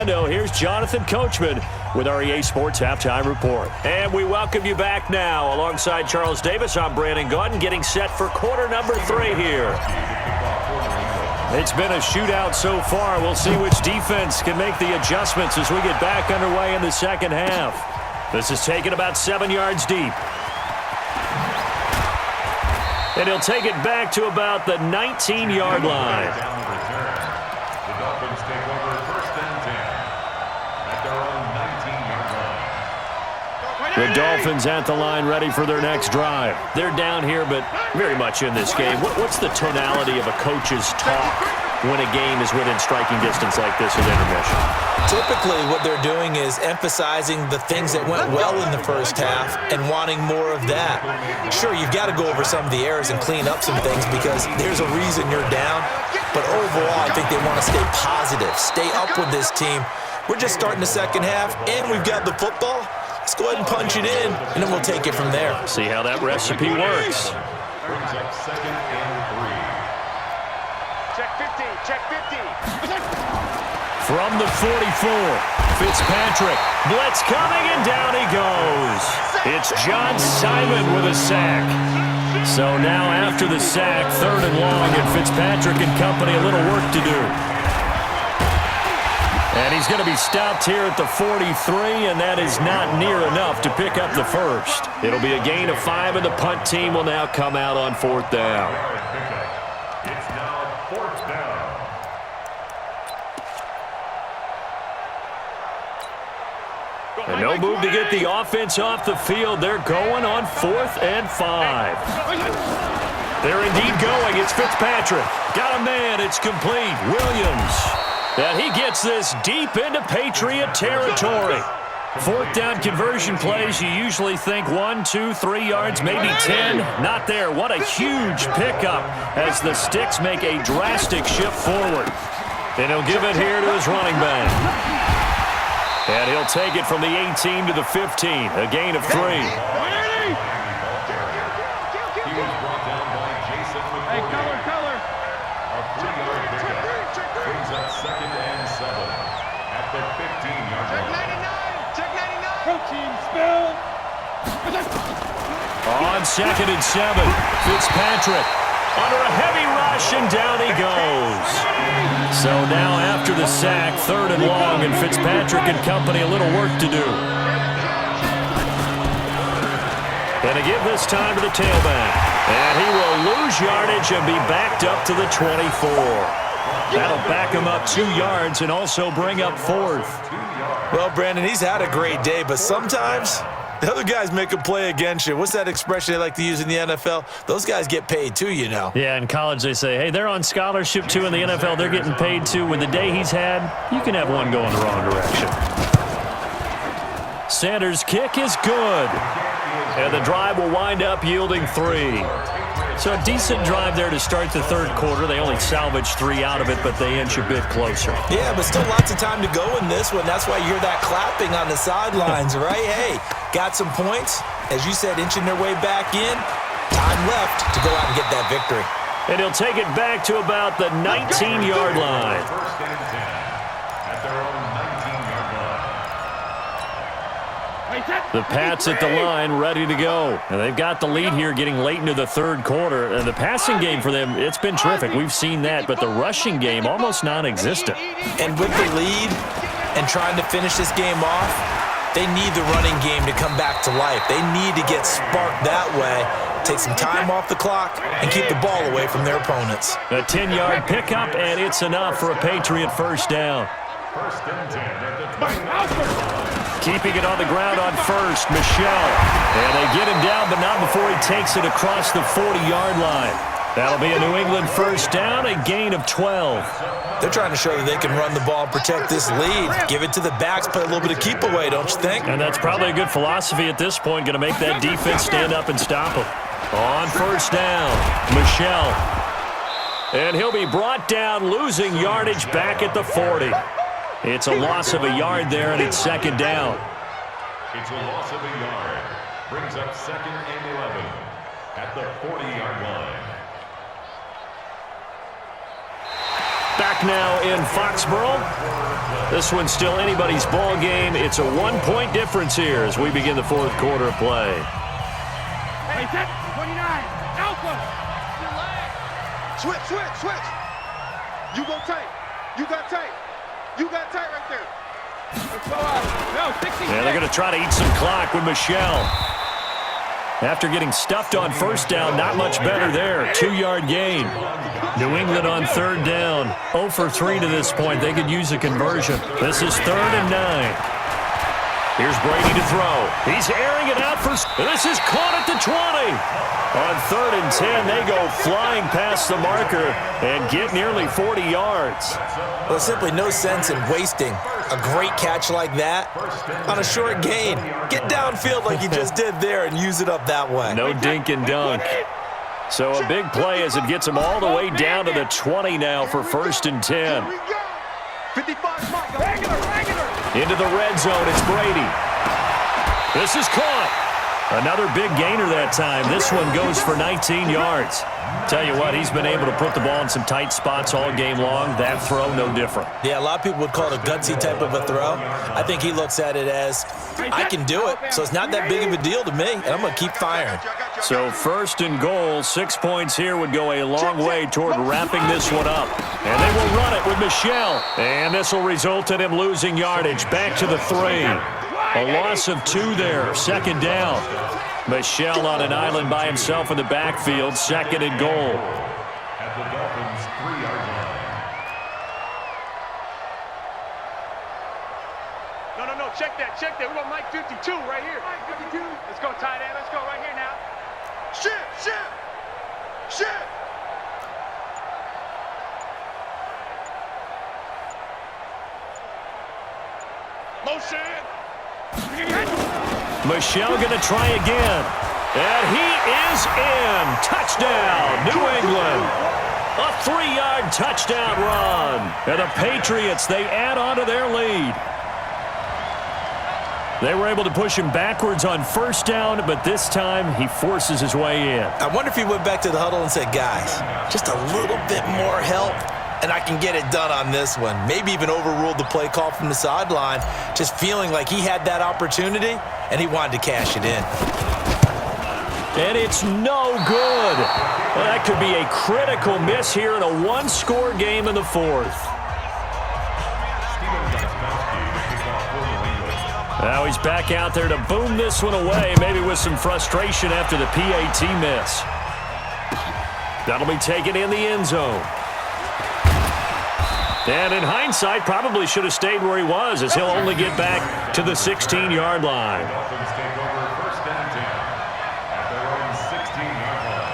Here's Jonathan Coachman with our EA Sports Halftime Report. And we welcome you back now. Alongside Charles Davis, I'm Brandon Gautin, getting set for quarter number 3 here. It's been a shootout so far. We'll see which defense can make the adjustments as we get back underway in the second half. This is taken about 7 yards deep. And he'll take it back to about the 19-yard line. The Dolphins take over first and 10 at their own 19-yard line. The Dolphins at the line, ready for their next drive. They're down here, but very much in this game. What's the tonality of a coach's talk when a game is within striking distance like this at intermission? Typically, what they're doing is emphasizing the things that went well in the first half and wanting more of that. Sure, you've got to go over some of the errors and clean up some things because there's a reason you're down. But overall, I think they want to stay positive, stay up with this team. We're just starting the second half, and we've got the football. Let's go ahead and punch it in, and then we'll take it from there. See how that recipe works. Brings up second and 3. Check 50, check 50. From the 44, Fitzpatrick. Blitz coming, and down he goes. It's John Simon with a sack. So now after the sack, 3rd and long, and Fitzpatrick and company a little work to do. And he's going to be stopped here at the 43, and that is not near enough to pick up the first. It'll be a gain of 5, and the punt team will now come out on 4th down. It's now 4th down. And no move to get the offense off the field. They're going on 4th and 5. They're indeed going. It's Fitzpatrick. Got a man. It's complete. Williams. And he gets this deep into Patriot territory. 4th down conversion plays, you usually think 1, 2, 3 yards, maybe 10. Not there. What a huge pickup as the Sticks make a drastic shift forward. And he'll give it here to his running back. And he'll take it from the 18 to the 15, a gain of 3. He was brought down by Jason with color. A 3-yard pickup. Brings up second and 7 at the 15-yard line. Check 99. Protein spill. On 2nd and 7, Fitzpatrick under a heavy rush, and down he goes. So now after the sack, 3rd and long, and Fitzpatrick and company a little work to do. And to give this time to the tailback. And he will lose yardage and be backed up to the 24. That'll back him up 2 yards and also bring up 4th. Well, Brandon, he's had a great day, but sometimes the other guys make a play against you. What's that expression they like to use in the NFL? Those guys get paid too, you know. Yeah, in college they say, hey, they're on scholarship too. In the NFL, they're getting paid too. With the day he's had, you can have one go in the wrong direction. Sanders' kick is good. And the drive will wind up yielding 3. So a decent drive there to start the 3rd quarter. They only salvaged 3 out of it, but they inch a bit closer. Yeah, but still lots of time to go in this one. That's why you hear that clapping on the sidelines, right? Hey, got some points. As you said, inching their way back in. Time left to go out and get that victory. And he'll take it back to about the 19-yard line. First and 10 at their own 19-yard line. The Pats at the line, ready to go. And they've got the lead here getting late into the 3rd quarter. And the passing game for them, it's been terrific. We've seen that. But the rushing game, almost non-existent. And with the lead and trying to finish this game off, they need the running game to come back to life. They need to get sparked that way, take some time off the clock, and keep the ball away from their opponents. A 10-yard pickup, and it's enough for a Patriot first down. First and 10 at the 29-yard line. Keeping it on the ground on first, Michel. And they get him down, but not before he takes it across the 40-yard line. That'll be a New England first down, a gain of 12. They're trying to show that they can run the ball and protect this lead. Give it to the backs, play a little bit of keep away, don't you think? And that's probably a good philosophy at this point, going to make that defense stand up and stop him. On first down, Michel. And he'll be brought down, losing yardage back at the 40. It's a loss of a yard there, and it's 2nd down. It's a loss of a yard. Brings up 2nd and 11 at the 40-yard line. Back now in Foxborough. This one's still anybody's ball game. It's a 1-point difference here as we begin the fourth quarter of play. Hey, 29. Alpha. Switch. You go tight. You got tight. You got tight right there. No, 60. Yeah, they're going to try to eat some clock with Michelle. After getting stuffed on first down, not much better there. 2-yard gain. New England on third down. 0 for 3 to this point. They could use a conversion. This is 3rd and 9. Here's Brady to throw. He's airing it out for... This is caught at the 20. On 3rd and 10, they go flying past the marker and get nearly 40 yards. Well, there's simply no sense in wasting a great catch like that on a short gain. Get downfield like you just did there and use it up that way. No dink and dunk. So a big play as it gets them all the way down to the 20 now for 1st and 10. 55. Regular. Into the red zone, it's Brady. This is caught. Another big gainer that time. This one goes for 19 yards. Tell you what, he's been able to put the ball in some tight spots all game long. That throw, no different. Yeah, a lot of people would call it a gutsy type of a throw. I think he looks at it as, I can do it, so it's not that big of a deal to me, and I'm going to keep firing. So 1st and goal, 6 points here would go a long way toward wrapping this one up. And they will run it with Michelle. And this will result in him losing yardage. Back to the 3. A loss of 2 there, 2nd down. Michelle on an island by himself in the backfield, 2nd and goal. At the Dolphins' 3-yard line. No. Check that. We got Mike 52 right here. Mike 52. Let's go, tight end. Let's go right here now. Shit. Motion. Michelle going to try again. And he is in. Touchdown, New England. A 3-yard touchdown run. And the Patriots, they add on to their lead. They were able to push him backwards on 1st down, but this time he forces his way in. I wonder if he went back to the huddle and said, guys, just a little bit more help, and I can get it done on this one. Maybe even overruled the play call from the sideline, just feeling like he had that opportunity, and he wanted to cash it in. And it's no good. Well, that could be a critical miss here in a 1-score game in the 4th. Now he's back out there to boom this one away, maybe with some frustration after the PAT miss. That'll be taken in the end zone. And in hindsight, probably should have stayed where he was, as he'll only get back to the 16-yard line. Dolphins take over 1st and 10 at their own 16-yard line.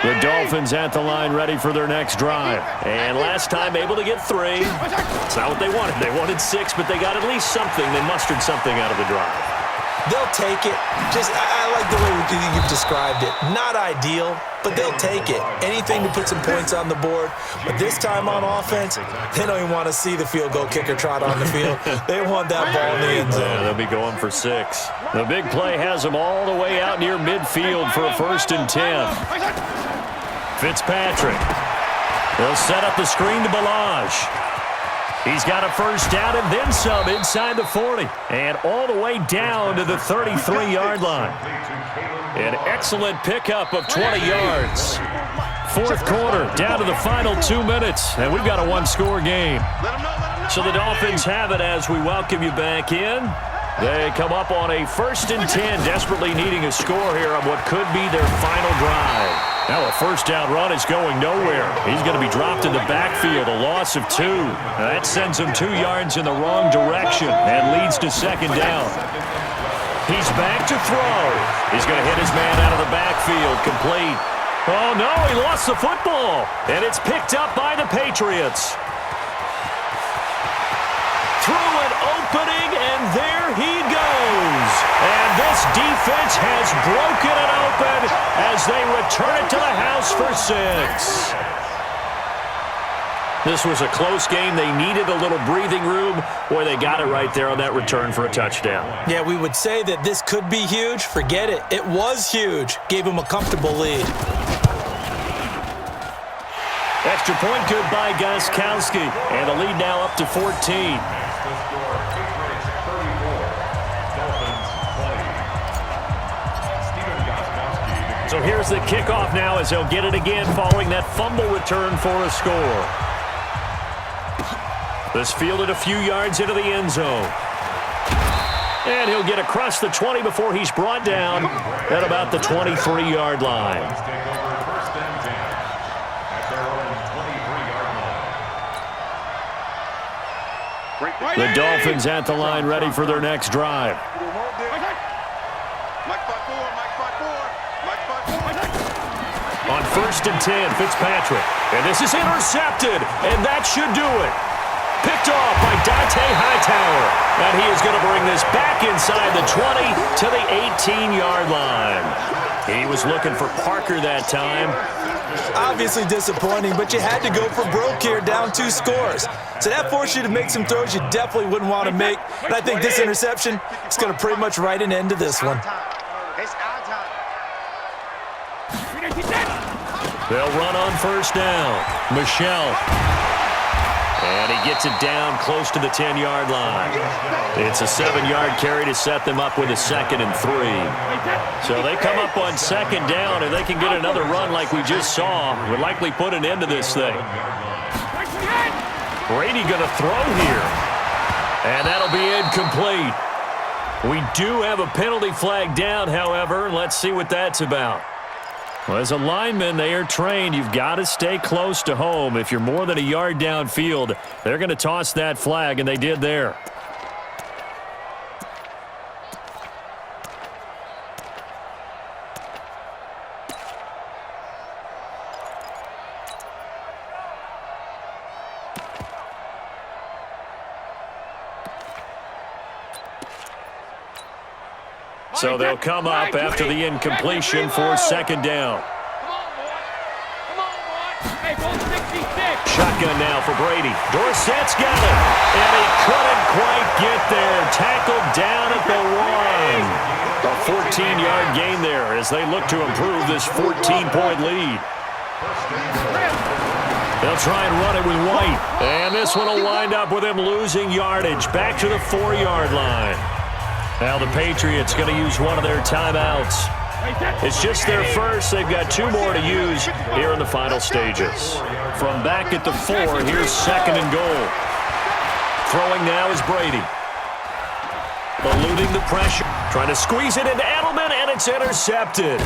The Dolphins at the line ready for their next drive. And last time able to get 3. It's not what they wanted. They wanted 6, but they got at least something. They mustered something out of the drive. They'll take it. I like the way you've described it. Not ideal, but they'll take it. Anything to put some points on the board. But this time on offense, they don't even want to see the field goal kicker trot on the field. They want that ball in the end zone. Yeah, they'll be going for 6. The big play has them all the way out near midfield for a 1st and 10. Fitzpatrick. They'll set up the screen to Balaj. He's got a 1st down and then some inside the 40. And all the way down to the 33-yard line. An excellent pickup of 20 yards. 4th quarter, down to the final 2 minutes. And we've got a 1-score game. So the Dolphins have it as we welcome you back in. They come up on a 1st and 10, desperately needing a score here on what could be their final drive. Now a 1st down run is going nowhere. He's going to be dropped in the backfield, a loss of 2. That sends him 2 yards in the wrong direction and leads to 2nd down. He's back to throw. He's going to hit his man out of the backfield, complete. Oh no, he lost the football. And it's picked up by the Patriots. Through an opening, and there he goes. And this defense has broken it open as they return it to the house for 6. This was a close game. They needed a little breathing room. Boy, they got it right there on that return for a touchdown. Yeah, we would say that this could be huge. Forget it. It was huge. Gave him a comfortable lead. Extra point good by Gostkowski. And the lead now up to 14. That's the score. Patriots 34. Dolphins 20. Stephen Gostkowski. So here's the kickoff now as they'll get it again following that fumble return for a score. This fielded a few yards into the end zone. And he'll get across the 20 before he's brought down at about the 23-yard line. Let's take over first and 10 at their own 23-yard line. The Dolphins at the line ready for their next drive. On first and 10, Fitzpatrick. And this is intercepted, and that should do it. Picked off by Dante Hightower. And he is going to bring this back inside the 20 to the 18-yard line. He was looking for Parker that time. Obviously disappointing, but you had to go for broke here, down 2 scores. So that forced you to make some throws you definitely wouldn't want to make. And I think this interception is going to pretty much write an end to this one. They'll run on first down. Michelle. And he gets it down close to the 10-yard line. It's a 7-yard carry to set them up with a 2nd and 3. So they come up on second down, and they can get another run like we just saw. Would likely put an end to this thing. Brady going to throw here. And that'll be incomplete. We do have a penalty flag down, however. Let's see what that's about. Well, as a lineman, they are trained. You've got to stay close to home. If you're more than a yard downfield, they're going to toss that flag, and they did there. So they'll come up after the incompletion for second down. Shotgun now for Brady. Dorsett's got it. And he couldn't quite get there. Tackled down at the 1. A 14-yard gain there as they look to improve this 14-point lead. They'll try and run it with White. And this one will wind up with him losing yardage. Back to the 4-yard line. Now the Patriots going to use one of their timeouts. It's just their first. They've got 2 more to use here in the final stages. From back at the 4, here's 2nd and goal. Throwing now is Brady. Eluding the pressure. Trying to squeeze it into Edelman, and it's intercepted.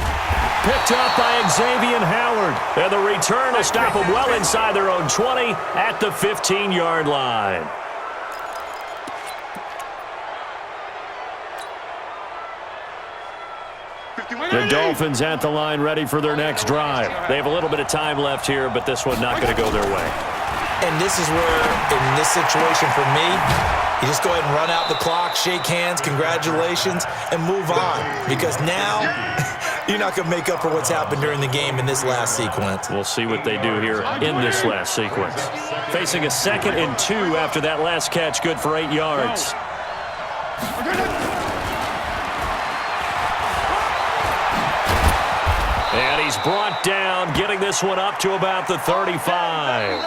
Picked up by Xavier Howard. And the return will stop them well inside their own 20 at the 15-yard line. The Dolphins at the line ready for their next drive. They have a little bit of time left here, but this one not going to go their way. And this is where, in this situation for me, you just go ahead and run out the clock, shake hands, congratulations, and move on. Because now, you're not going to make up for what's happened during the game in this last sequence. We'll see what they do here in this last sequence. Facing a 2nd and 2 after that last catch, good for 8 yards. And he's brought down, getting this one up to about the 35.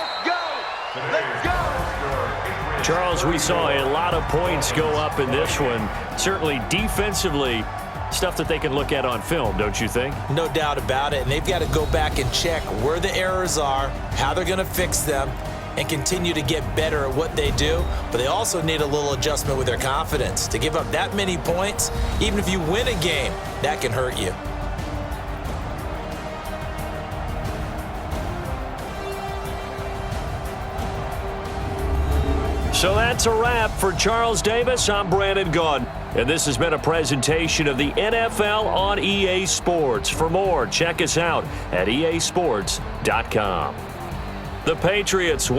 Charles, we saw a lot of points go up in this one. Certainly defensively, stuff that they can look at on film, don't you think? No doubt about it. And they've got to go back and check where the errors are, how they're going to fix them, and continue to get better at what they do. But they also need a little adjustment with their confidence. To give up that many points, even if you win a game, that can hurt you. So that's a wrap for Charles Davis. I'm Brandon Gaudin, and this has been a presentation of the NFL on EA Sports. For more, check us out at easports.com. The Patriots win.